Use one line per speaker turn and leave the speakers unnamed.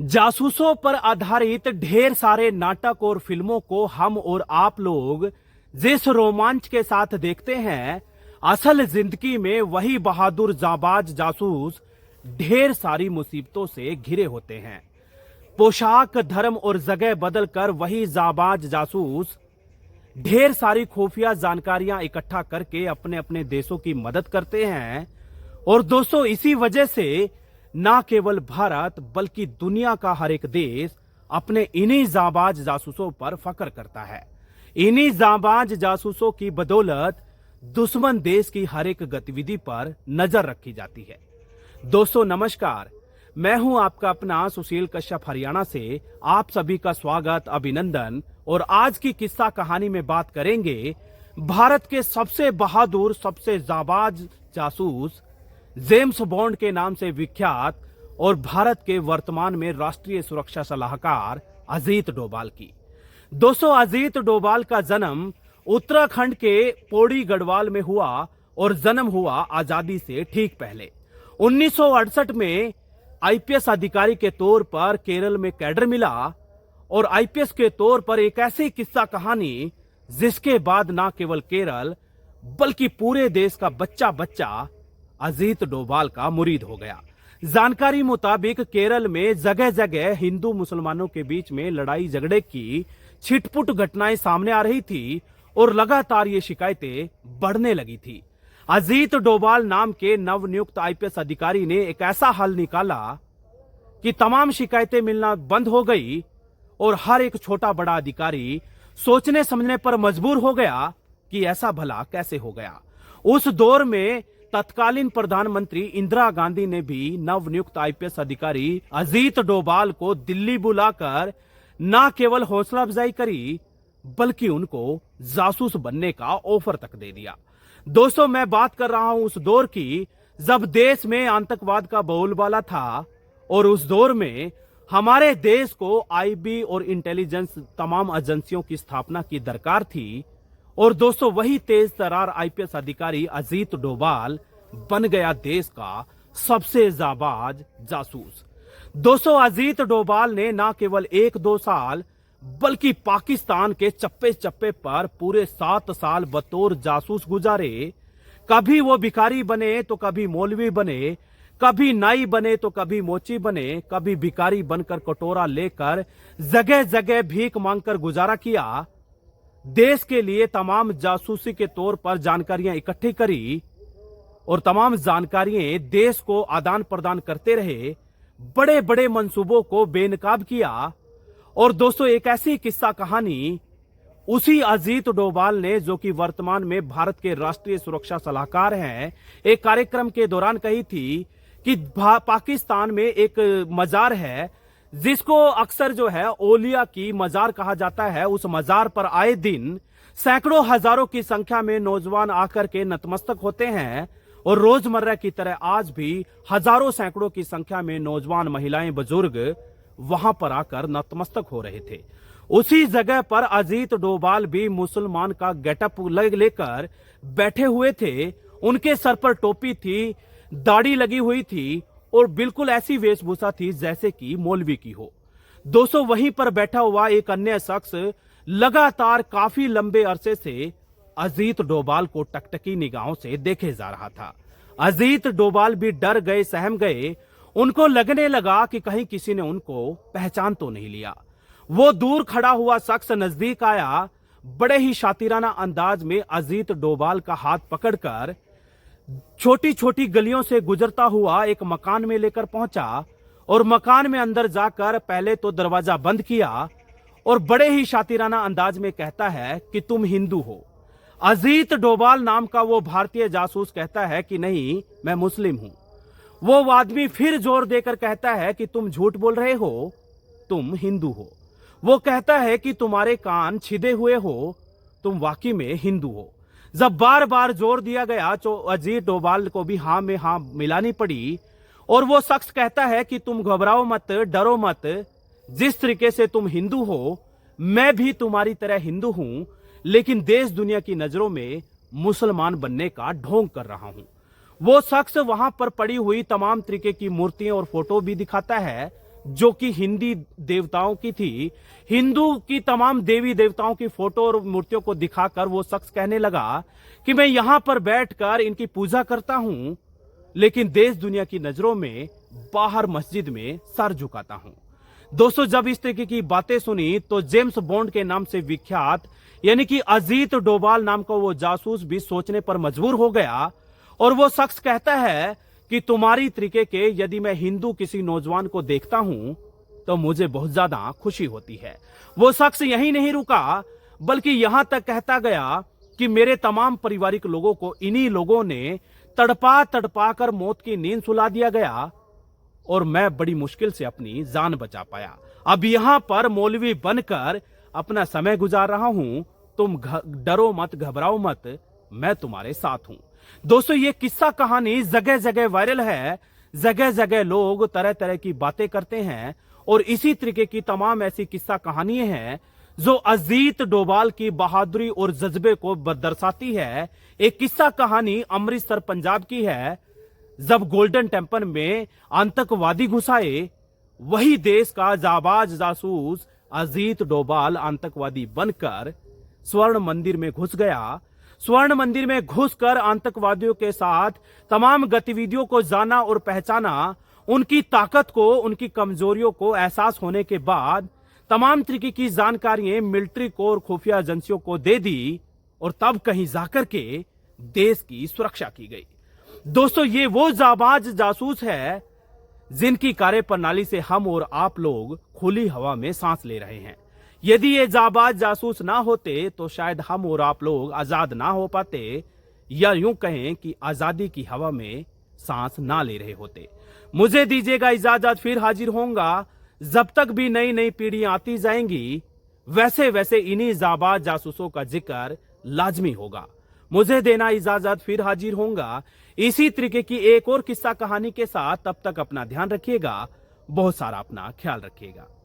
जासूसों पर आधारित ढेर सारे नाटक और फिल्मों को हम और आप लोग जिस रोमांच के साथ देखते हैं, असल जिंदगी में वही बहादुर जाबाज जासूस ढेर सारी मुसीबतों से घिरे होते हैं। पोशाक, धर्म और जगह बदलकर वही जाबाज जासूस ढेर सारी खुफिया जानकारियां इकट्ठा करके अपने अपने देशों की मदद करते हैं। और दोस्तों, इसी वजह से ना केवल भारत बल्कि दुनिया का हर एक देश अपने इन्हीं जाबाज जासूसों पर फख्र करता है। इन्हीं जाबाज जासूसों की बदौलत दुश्मन देश की हर एक गतिविधि पर नजर रखी जाती है। दोस्तों नमस्कार, मैं हूं आपका अपना सुशील कश्यप हरियाणा से। आप सभी का स्वागत, अभिनंदन। और आज की किस्सा कहानी में बात करेंगे भारत के सबसे बहादुर, सबसे जाबाज जासूस जेम्स बॉन्ड के नाम से विख्यात और भारत के वर्तमान में राष्ट्रीय सुरक्षा सलाहकार अजीत डोभाल की। दोस्तों, अजीत डोभाल का जन्म उत्तराखंड के पौड़ी गढ़वाल में हुआ और जन्म हुआ आजादी से ठीक पहले 1968 में। आईपीएस अधिकारी के तौर पर केरल में कैडर मिला और आईपीएस के तौर पर एक ऐसी किस्सा कहानी जिसके बाद ना केवल केरल बल्कि पूरे देश का बच्चा बच्चा अजीत डोभाल का मुरीद हो गया। जानकारी मुताबिक केरल में जगह जगह हिंदू मुसलमानों के बीच में लड़ाई झगड़े की छिटपुट घटनाएं सामने आ रही थी और लगातार ये शिकायतें बढ़ने लगी थी। अजीत डोभाल नाम के नवनियुक्त आईपीएस अधिकारी ने एक ऐसा हल निकाला कि तमाम शिकायतें मिलना बंद हो गई और हर एक छोटा बड़ा अधिकारी सोचने समझने पर मजबूर हो गया कि ऐसा भला कैसे हो गया। उस दौर में तत्कालीन प्रधानमंत्री इंदिरा गांधी ने भी नवनियुक्त आईपीएस अधिकारी अजीत डोभाल को दिल्ली बुलाकर न केवल हौसला अफजाई करी बल्कि उनको जासूस बनने का ऑफर तक दे दिया। दोस्तों, मैं बात कर रहा हूं उस दौर की जब देश में आतंकवाद का बोलबाला था और उस दौर में हमारे देश को आईबी और इंटेलिजेंस तमाम एजेंसियों की स्थापना की दरकार थी। और दोस्तों, वही तेज तर्रार आईपीएस अधिकारी अजीत डोभाल बन गया देश का सबसे जाबाज जासूस। दोस्तों, अजीत डोभाल ने न केवल 1-2 साल बल्कि पाकिस्तान के चप्पे चप्पे पर पूरे 7 साल बतौर जासूस गुजारे। कभी वो भिखारी बने तो कभी मौलवी बने, कभी नाई बने तो कभी मोची बने, कभी भिखारी बनकर कटोरा लेकर जगह जगह भीख मांगकर गुजारा किया। देश के लिए तमाम जासूसी के तौर पर जानकारियां इकट्ठी करी और तमाम जानकारियां देश को आदान प्रदान करते रहे। बड़े बड़े मंसूबों को बेनकाब किया। और दोस्तों, एक ऐसी किस्सा कहानी उसी अजीत डोभाल ने, जो कि वर्तमान में भारत के राष्ट्रीय सुरक्षा सलाहकार हैं, एक कार्यक्रम के दौरान कही थी कि पाकिस्तान में एक मजार है जिसको अक्सर जो है ओलिया की मजार कहा जाता है। उस मजार पर आए दिन सैकड़ों हजारों की संख्या में नौजवान आकर के नतमस्तक होते हैं और रोजमर्रा की तरह आज भी हजारों सैकड़ों की संख्या में नौजवान, महिलाएं, बुजुर्ग वहां पर आकर नतमस्तक हो रहे थे। उसी जगह पर अजीत डोभाल भी मुसलमान का गेटअप लेकर बैठे हुए थे। उनके सर पर टोपी थी, दाढ़ी लगी हुई थी और बिल्कुल ऐसी वेशभूषा थी जैसे कि मौलवी की हो। दोस्तों, वहीं पर बैठा हुआ एक अन्य शख्स लगातार काफी लंबे अरसे से अजीत डोभाल को टकटकी निगाहों से देखे जा रहा था। अजीत डोभाल भी डर गए, सहम गए। उनको लगने लगा कि कहीं किसी ने उनको पहचान तो नहीं लिया। वो दूर खड़ा हुआ शख्स नजदीक आया, बड़े ही शातिराना अंदाज में अजीत डोभाल का हाथ पकड़कर छोटी छोटी गलियों से गुजरता हुआ एक मकान में लेकर पहुंचा और मकान में अंदर जाकर पहले तो दरवाजा बंद किया और बड़े ही शातिराना अंदाज में कहता है कि तुम हिंदू हो। अजीत डोभाल नाम का वो भारतीय जासूस कहता है कि नहीं, मैं मुस्लिम हूं। वो आदमी फिर जोर देकर कहता है कि तुम झूठ बोल रहे हो, तुम हिंदू हो। वो कहता है कि तुम्हारे कान छिदे हुए हो, तुम वाकई में हिंदू हो। जब बार बार जोर दिया गया तो अजीत डोभाल को भी हां में हां मिलानी पड़ी और वो शख्स कहता है कि तुम घबराओ मत, डरो मत। जिस तरीके से तुम हिंदू हो, मैं भी तुम्हारी तरह हिंदू हूं, लेकिन देश दुनिया की नजरों में मुसलमान बनने का ढोंग कर रहा हूं। वो शख्स वहां पर पड़ी हुई तमाम तरीके की मूर्तियां और फोटो भी दिखाता है जो कि हिंदी देवताओं की थी। हिंदू की तमाम देवी देवताओं की फोटो और मूर्तियों को दिखाकर वो शख्स कहने लगा कि मैं यहां पर बैठकर इनकी पूजा करता हूं, लेकिन देश दुनिया की नजरों में बाहर मस्जिद में सर झुकाता हूं। दोस्तों, जब इस तरीके की बातें सुनी तो जेम्स बॉन्ड के नाम से विख्यात यानी कि अजीत डोभाल नाम का वो जासूस भी सोचने पर मजबूर हो गया और वो शख्स कहता है कि तुम्हारी तरीके के यदि मैं हिंदू किसी नौजवान को देखता हूं तो मुझे बहुत ज्यादा खुशी होती है। वो शख्स यही नहीं रुका बल्कि यहां तक कहता गया कि मेरे तमाम पारिवारिक लोगों को इन्हीं लोगों ने तड़पा तड़पा कर मौत की नींद सुला दिया गया और मैं बड़ी मुश्किल से अपनी जान बचा पाया। अब यहां पर मौलवी बनकर अपना समय गुजार रहा हूं। तुम डरो मत, घबराओ मत, मैं तुम्हारे साथ हूं। दोस्तों, ये किस्सा कहानी जगह जगह वायरल है। जगह जगह लोग तरह तरह की बातें करते हैं और इसी तरीके की तमाम ऐसी किस्सा कहानियां हैं जो अजीत डोभाल की बहादुरी और जज्बे को दर्शाती है। एक किस्सा कहानी अमृतसर पंजाब की है। जब गोल्डन टेम्पल में आतंकवादी घुसाए, वही देश का जाबाज जासूस अजीत डोभाल आतंकवादी बनकर स्वर्ण मंदिर में घुस गया। स्वर्ण मंदिर में घुसकर आतंकवादियों के साथ तमाम गतिविधियों को जाना और पहचाना। उनकी ताकत को, उनकी कमजोरियों को एहसास होने के बाद तमाम तरीके की जानकारियां मिलिट्री को और खुफिया एजेंसियों को दे दी और तब कहीं जाकर के देश की सुरक्षा की गई। दोस्तों, ये वो जाबाज जासूस है जिनकी कार्यप्रणाली से हम और आप लोग खुली हवा में सांस ले रहे हैं। यदि ये जाबाज जासूस ना होते तो शायद हम और आप लोग आजाद ना हो पाते, या यूं कहें कि आजादी की हवा में सांस ना ले रहे होते। मुझे दीजिएगा इजाजत, फिर हाजिर होऊंगा। जब तक भी नई नई पीढ़ियां आती जाएंगी वैसे वैसे इन्हीं जाबाज जासूसों का जिक्र लाजमी होगा। मुझे देना इजाजत, फिर हाजिर होऊंगा इसी तरीके की एक और किस्सा कहानी के साथ। तब तक अपना ध्यान रखिएगा, बहुत सारा अपना ख्याल रखिएगा।